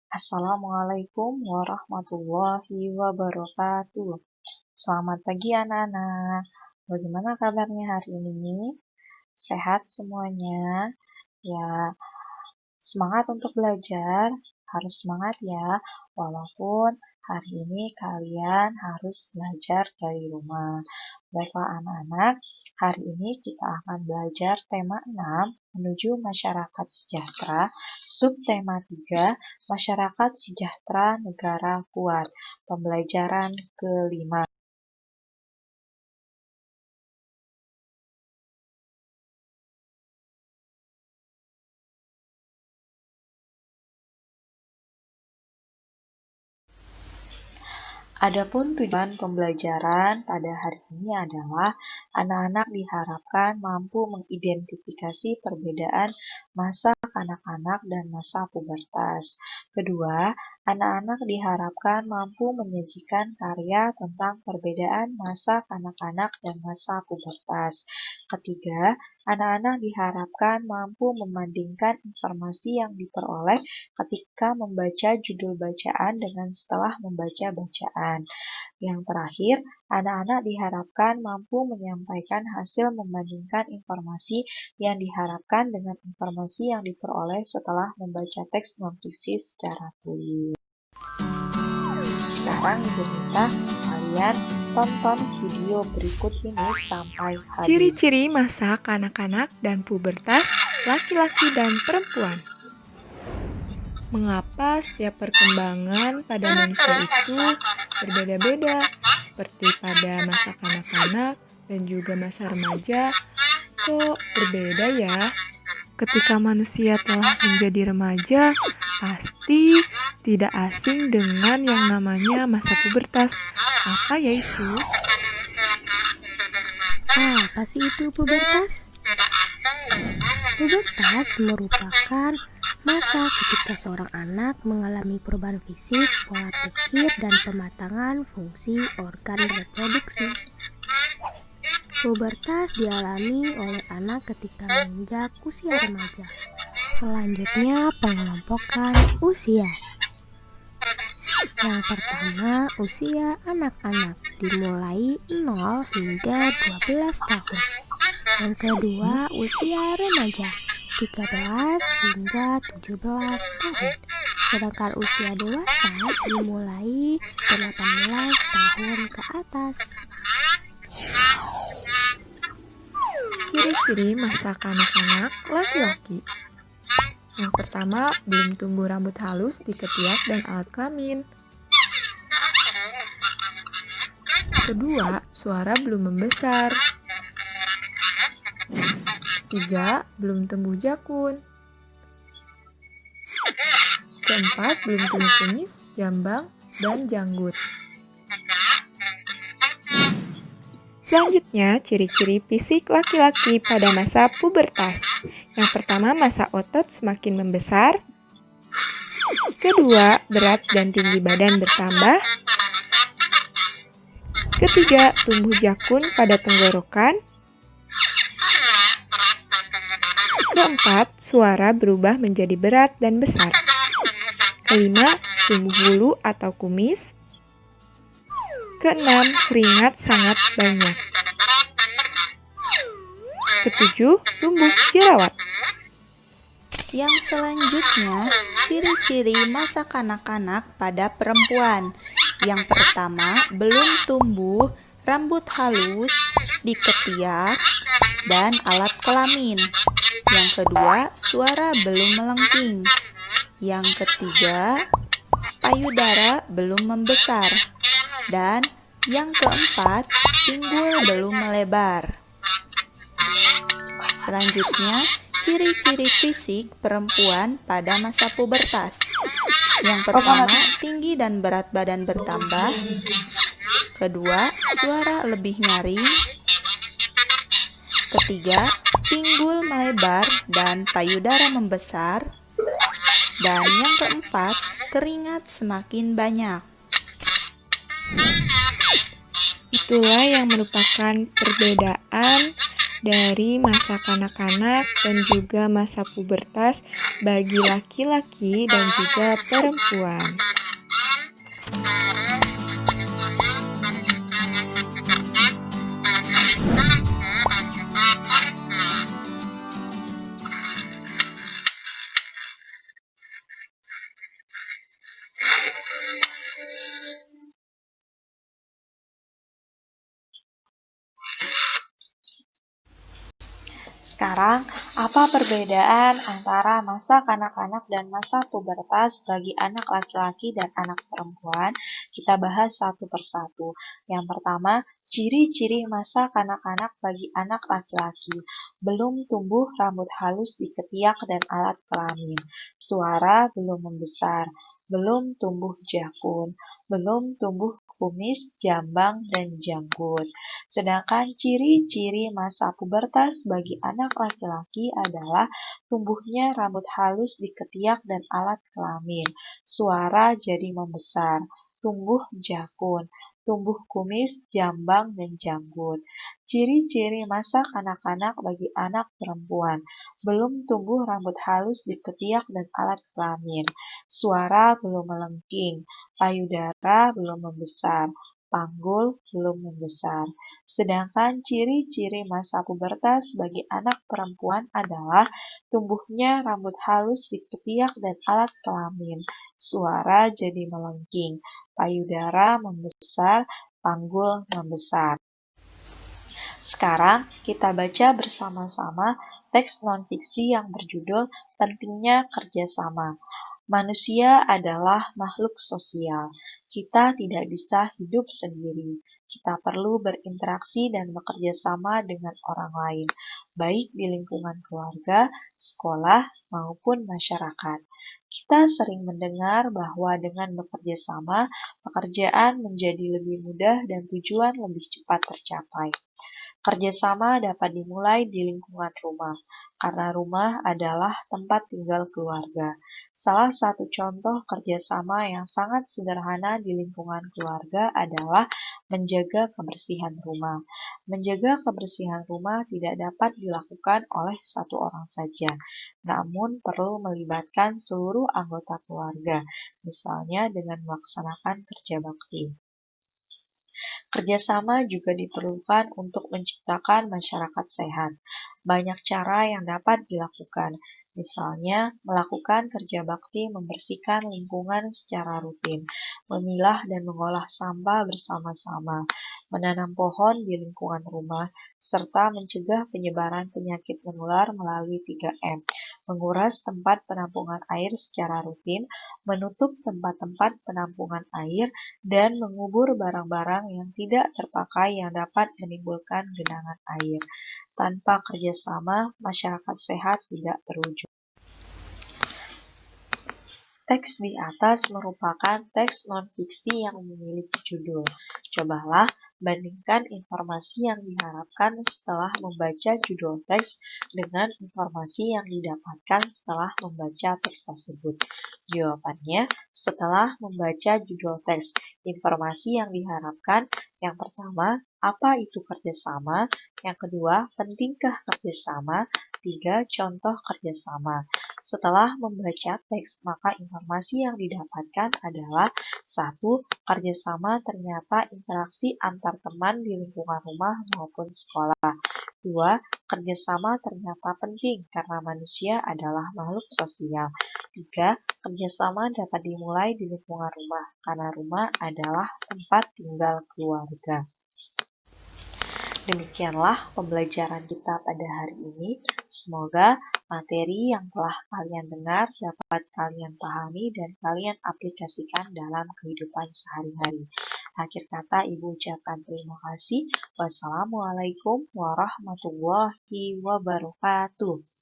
Assalamualaikum warahmatullahi wabarakatuh. Selamat pagi anak-anak. Bagaimana kabarnya hari ini? Sehat semuanya? Ya, semangat untuk belajar. Harus semangat ya, walaupun hari ini kalian harus belajar dari rumah. Baiklah anak-anak, hari ini kita akan belajar tema 6 menuju masyarakat sejahtera, subtema 3, masyarakat sejahtera negara kuat, pembelajaran kelima. Adapun tujuan pembelajaran pada hari ini adalah anak-anak diharapkan mampu mengidentifikasi perbedaan masa kanak-kanak dan masa pubertas. Kedua, anak-anak diharapkan mampu menyajikan karya tentang perbedaan masa kanak-kanak dan masa pubertas. Ketiga, anak-anak diharapkan mampu membandingkan informasi yang diperoleh ketika membaca judul bacaan dengan setelah membaca bacaan. Yang terakhir, anak-anak diharapkan mampu menyampaikan hasil membandingkan informasi yang diharapkan dengan informasi yang diperoleh setelah membaca teks non-fiksi secara tulis. Sekarang Ibu minta kalian tonton video berikut ini sampai habis. Ciri-ciri masa kanak-kanak dan pubertas laki-laki dan perempuan. Mengapa setiap perkembangan pada manusia itu berbeda-beda, seperti pada masa kanak-kanak dan juga masa remaja, kok berbeda ya? Ketika manusia telah menjadi remaja, pasti tidak asing dengan yang namanya masa pubertas. Apa ya itu? Apa sih itu pubertas? Pubertas merupakan masa ketika seorang anak mengalami perubahan fisik, pola pikir, dan pematangan fungsi organ reproduksi. Pubertas dialami oleh anak ketika menginjak usia remaja. Selanjutnya, pengelompokan usia. Yang pertama, usia anak-anak dimulai 0 hingga 12 tahun. Yang kedua, usia remaja 13 hingga 17 tahun. Sedangkan usia dewasa dimulai 18 tahun ke atas. Ciri-ciri masa kanak-kanak laki-laki. Yang pertama, belum tumbuh rambut halus di ketiak dan alat kelamin. Kedua, suara belum membesar. 3. Belum tumbuh jakun. Keempat, belum tumbuh kumis, jambang, dan janggut. Selanjutnya, ciri-ciri fisik laki-laki pada masa pubertas. Yang pertama, massa otot semakin membesar. Kedua, berat dan tinggi badan bertambah. Ketiga, tumbuh jakun pada tenggorokan. Keempat, suara berubah menjadi berat dan besar. Kelima, tumbuh bulu atau kumis. Keenam, keringat sangat banyak. Ketujuh, tumbuh jerawat. Yang selanjutnya, ciri-ciri masa kanak-kanak pada perempuan. Yang pertama, belum tumbuh rambut halus di ketiak dan alat kelamin. Yang kedua, suara belum melengking. Yang ketiga, payudara belum membesar. Dan yang keempat, pinggul belum melebar. Selanjutnya, ciri-ciri fisik perempuan pada masa pubertas. Yang pertama, tinggi dan berat badan bertambah. Kedua, suara lebih nyaring. Ketiga, pinggul melebar dan payudara membesar. Dan yang keempat, keringat semakin banyak. Itulah yang merupakan perbedaan dari masa kanak-kanak dan juga masa pubertas bagi laki-laki dan juga perempuan. Sekarang, apa perbedaan antara masa kanak-kanak dan masa pubertas bagi anak laki-laki dan anak perempuan? Kita bahas satu persatu. Yang pertama, ciri-ciri masa kanak-kanak bagi anak laki-laki. Belum tumbuh rambut halus di ketiak dan alat kelamin. Suara belum membesar. Belum tumbuh jakun. Belum tumbuh kumis, jambang, dan janggut. Sedangkan ciri-ciri masa pubertas bagi anak laki-laki adalah tumbuhnya rambut halus di ketiak dan alat kelamin, suara jadi membesar, tumbuh jakun, tumbuh kumis, jambang, dan janggut. Ciri-ciri masa kanak-kanak bagi anak perempuan, belum tumbuh rambut halus di ketiak dan alat kelamin, suara belum melengking, payudara belum membesar, panggul belum membesar. Sedangkan ciri-ciri masa pubertas bagi anak perempuan adalah tumbuhnya rambut halus di ketiak dan alat kelamin, suara jadi melengking, payudara membesar, panggul membesar. Sekarang kita baca bersama-sama teks non-fiksi yang berjudul Pentingnya Kerjasama. Manusia adalah makhluk sosial. Kita tidak bisa hidup sendiri. Kita perlu berinteraksi dan bekerja sama dengan orang lain, baik di lingkungan keluarga, sekolah, maupun masyarakat. Kita sering mendengar bahwa dengan bekerja sama, pekerjaan menjadi lebih mudah dan tujuan lebih cepat tercapai. Kerjasama dapat dimulai di lingkungan rumah, karena rumah adalah tempat tinggal keluarga. Salah satu contoh kerjasama yang sangat sederhana di lingkungan keluarga adalah menjaga kebersihan rumah. Menjaga kebersihan rumah tidak dapat dilakukan oleh satu orang saja, namun perlu melibatkan seluruh anggota keluarga, misalnya dengan melaksanakan kerja bakti. Kerjasama juga diperlukan untuk menciptakan masyarakat sehat. Banyak cara yang dapat dilakukan, misalnya melakukan kerja bakti membersihkan lingkungan secara rutin, memilah dan mengolah sampah bersama-sama, menanam pohon di lingkungan rumah, serta mencegah penyebaran penyakit menular melalui 3M, menguras tempat penampungan air secara rutin, menutup tempat-tempat penampungan air, dan mengubur barang-barang yang tidak terpakai yang dapat menimbulkan genangan air. Tanpa kerjasama, masyarakat sehat tidak terwujud. Teks di atas merupakan teks non-fiksi yang memiliki judul. Cobalah bandingkan informasi yang diharapkan setelah membaca judul teks dengan informasi yang didapatkan setelah membaca teks tersebut. Jawabannya, setelah membaca judul teks, informasi yang diharapkan, yang pertama, apa itu kerjasama? Yang kedua, pentingkah kerjasama? 3. Contoh kerjasama. Setelah membaca teks, maka informasi yang didapatkan adalah 1. Kerjasama ternyata interaksi antar teman di lingkungan rumah maupun sekolah. 2. Kerjasama ternyata penting karena manusia adalah makhluk sosial. 3. Kerjasama dapat dimulai di lingkungan rumah karena rumah adalah tempat tinggal keluarga. Demikianlah pembelajaran kita pada hari ini. Semoga materi yang telah kalian dengar dapat kalian pahami dan kalian aplikasikan dalam kehidupan sehari-hari. Akhir kata, Ibu ucapkan terima kasih. Wassalamualaikum warahmatullahi wabarakatuh.